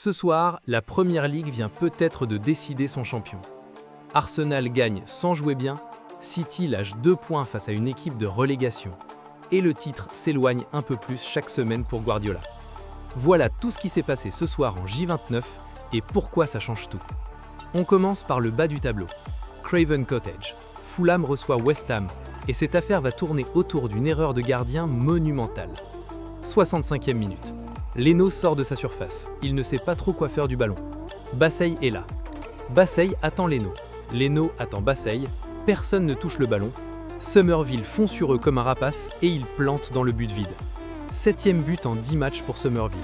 Ce soir, la Première Ligue vient peut-être de décider son champion. Arsenal gagne sans jouer bien, City lâche 2 points face à une équipe de relégation. Et le titre s'éloigne un peu plus chaque semaine pour Guardiola. Voilà tout ce qui s'est passé ce soir en J29 et pourquoi ça change tout. On commence par le bas du tableau. Craven Cottage. Fulham reçoit West Ham et cette affaire va tourner autour d'une erreur de gardien monumentale. 65e minute. Leno sort de sa surface. Il ne sait pas trop quoi faire du ballon. Bassey est là. Bassey attend Leno. Leno attend Bassey. Personne ne touche le ballon. Summerville fond sur eux comme un rapace et il plante dans le but vide. 7e but en 10 matchs pour Summerville.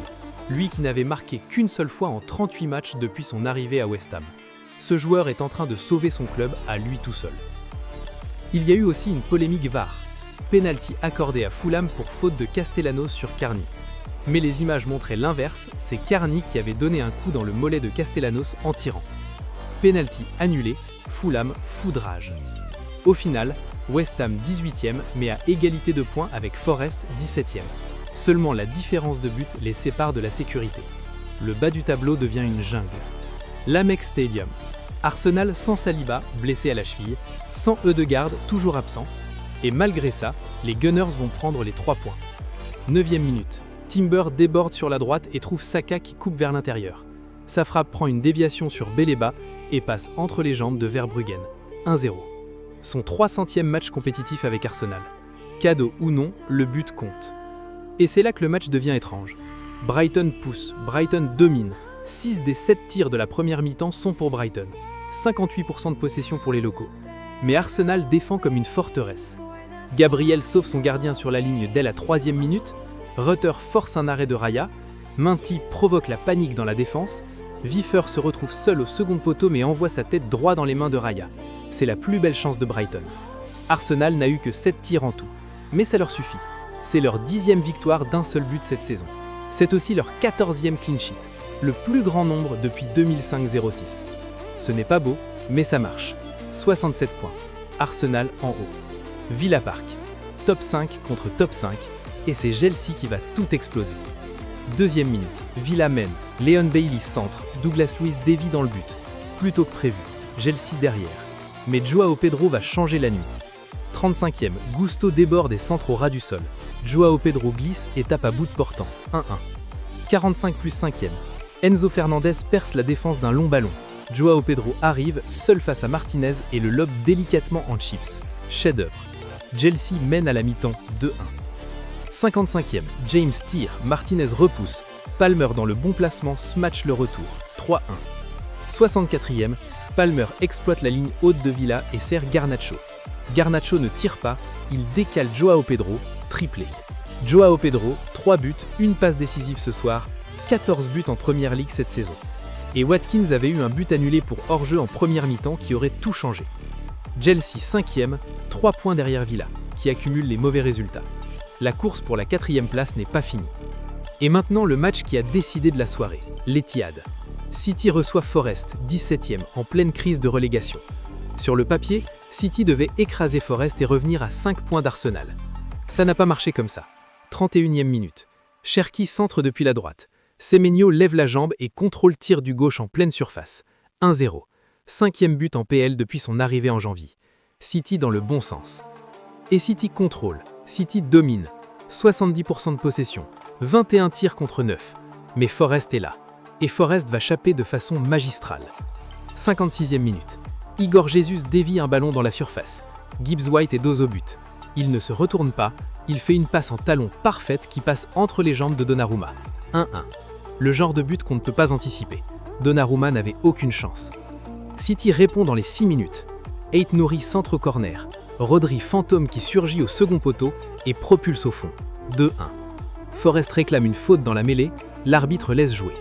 Lui qui n'avait marqué qu'une seule fois en 38 matchs depuis son arrivée à West Ham. Ce joueur est en train de sauver son club à lui tout seul. Il y a eu aussi une polémique VAR. Penalty accordé à Fulham pour faute de Castellanos sur Carney. Mais les images montraient l'inverse, c'est Carney qui avait donné un coup dans le mollet de Castellanos en tirant. Penalty annulé, Fulham foudrage. Au final, West Ham 18e mais à égalité de points avec Forest 17e. Seulement la différence de but les sépare de la sécurité. Le bas du tableau devient une jungle. L'Amex Stadium. Arsenal sans Saliba, blessé à la cheville, sans Ødegaard, toujours absent. Et malgré ça, les Gunners vont prendre les 3 points. 9e minute. Timber déborde sur la droite et trouve Saka qui coupe vers l'intérieur. Sa frappe prend une déviation sur Beleba et passe entre les jambes de Verbruggen. 1-0. Son 300e match compétitif avec Arsenal. Cadeau ou non, le but compte. Et c'est là que le match devient étrange. Brighton pousse, Brighton domine. 6 des 7 tirs de la première mi-temps sont pour Brighton. 58% de possession pour les locaux. Mais Arsenal défend comme une forteresse. Gabriel sauve son gardien sur la ligne dès la 3e minute. Rutter force un arrêt de Raya. Minty provoque la panique dans la défense. Wiffer se retrouve seul au second poteau mais envoie sa tête droit dans les mains de Raya. C'est la plus belle chance de Brighton. Arsenal n'a eu que 7 tirs en tout. Mais ça leur suffit. C'est leur 10e victoire d'un seul but cette saison. C'est aussi leur 14e clean sheet. Le plus grand nombre depuis 2005-06. Ce n'est pas beau, mais ça marche. 67 points. Arsenal en haut. Villa Park. Top 5 contre top 5. Et c'est Chelsea qui va tout exploser. 2e minute. Villa mène. Leon Bailey centre. Douglas Luiz dévie dans le but. Plus tôt que prévu. Chelsea derrière. Mais Joao Pedro va changer la nuit. 35e. Gusto déborde et centre au ras du sol. Joao Pedro glisse et tape à bout de portant. 1-1. 45 plus 5e. Enzo Fernandez perce la défense d'un long ballon. Joao Pedro arrive, seul face à Martinez et le lobe délicatement en chips. Chef-d'œuvre. Chelsea mène à la mi-temps 2-1. 55e, James tire, Martinez repousse. Palmer dans le bon placement smatch le retour. 3-1. 64e, Palmer exploite la ligne haute de Villa et sert Garnacho. Garnacho ne tire pas, il décale Joao Pedro, triplé. Joao Pedro, 3 buts, une passe décisive ce soir, 14 buts en Première Ligue cette saison. Et Watkins avait eu un but annulé pour hors-jeu en première mi-temps qui aurait tout changé. Chelsea 5e, 3 points derrière Villa, qui accumule les mauvais résultats. La course pour la 4e place n'est pas finie. Et maintenant le match qui a décidé de la soirée, l'Etihad. City reçoit Forest, 17e, en pleine crise de relégation. Sur le papier, City devait écraser Forest et revenir à 5 points d'Arsenal. Ça n'a pas marché comme ça. 31e minute. Cherki centre depuis la droite. Semenyo lève la jambe et contrôle tir du gauche en pleine surface. 1-0. 5e but en PL depuis son arrivée en janvier. City dans le bon sens. Et City contrôle. City domine. 70% de possession. 21 tirs contre 9. Mais Forest est là. Et Forest va chapper de façon magistrale. 56e minute. Igor Jesus dévie un ballon dans la surface. Gibbs White est dos au but. Il ne se retourne pas, il fait une passe en talon parfaite qui passe entre les jambes de Donnarumma. 1-1. Le genre de but qu'on ne peut pas anticiper. Donnarumma n'avait aucune chance. City répond dans les 6 minutes. Ait Nouri centre au corner. Rodri fantôme qui surgit au second poteau et propulse au fond. 2-1. Forest réclame une faute dans la mêlée, l'arbitre laisse jouer.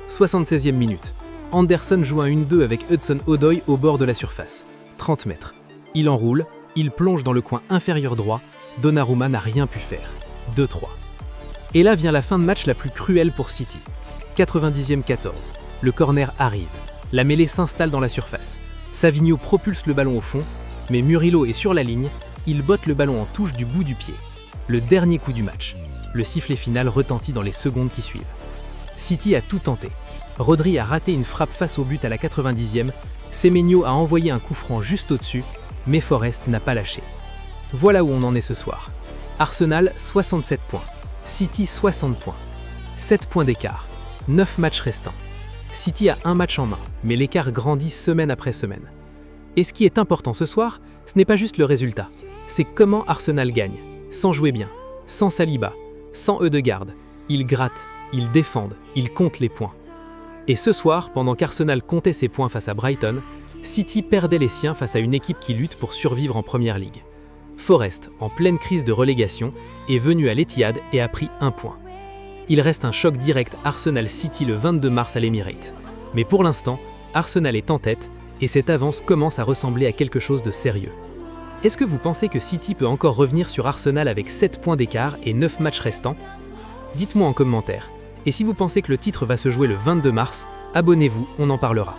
76e minute. Anderson joue un 1-2 avec Hudson-Odoi au bord de la surface. 30 mètres. Il enroule, il plonge dans le coin inférieur droit. Donnarumma n'a rien pu faire. 2-3. Et là vient la fin de match la plus cruelle pour City. 90e 14. Le corner arrive. La mêlée s'installe dans la surface. Savigno propulse le ballon au fond, mais Murillo est sur la ligne, il botte le ballon en touche du bout du pied. Le dernier coup du match. Le sifflet final retentit dans les secondes qui suivent. City a tout tenté. Rodri a raté une frappe face au but à la 90e, Semenyo a envoyé un coup franc juste au-dessus, mais Forest n'a pas lâché. Voilà où on en est ce soir. Arsenal 67 points, City 60 points, 7 points d'écart, 9 matchs restants. City a un match en main, mais l'écart grandit semaine après semaine. Et ce qui est important ce soir, ce n'est pas juste le résultat, c'est comment Arsenal gagne, sans jouer bien, sans Saliba, sans Ødegaard. Ils grattent, ils défendent, ils comptent les points. Et ce soir, pendant qu'Arsenal comptait ses points face à Brighton, City perdait les siens face à une équipe qui lutte pour survivre en Première Ligue. Forest, en pleine crise de relégation, est venu à l'Etihad et a pris 1 point. Il reste un choc direct Arsenal-City le 22 mars à l'Emirates. Mais pour l'instant, Arsenal est en tête et cette avance commence à ressembler à quelque chose de sérieux. Est-ce que vous pensez que City peut encore revenir sur Arsenal avec 7 points d'écart et 9 matchs restants? Dites-moi en commentaire. Et si vous pensez que le titre va se jouer le 22 mars, abonnez-vous, on en parlera.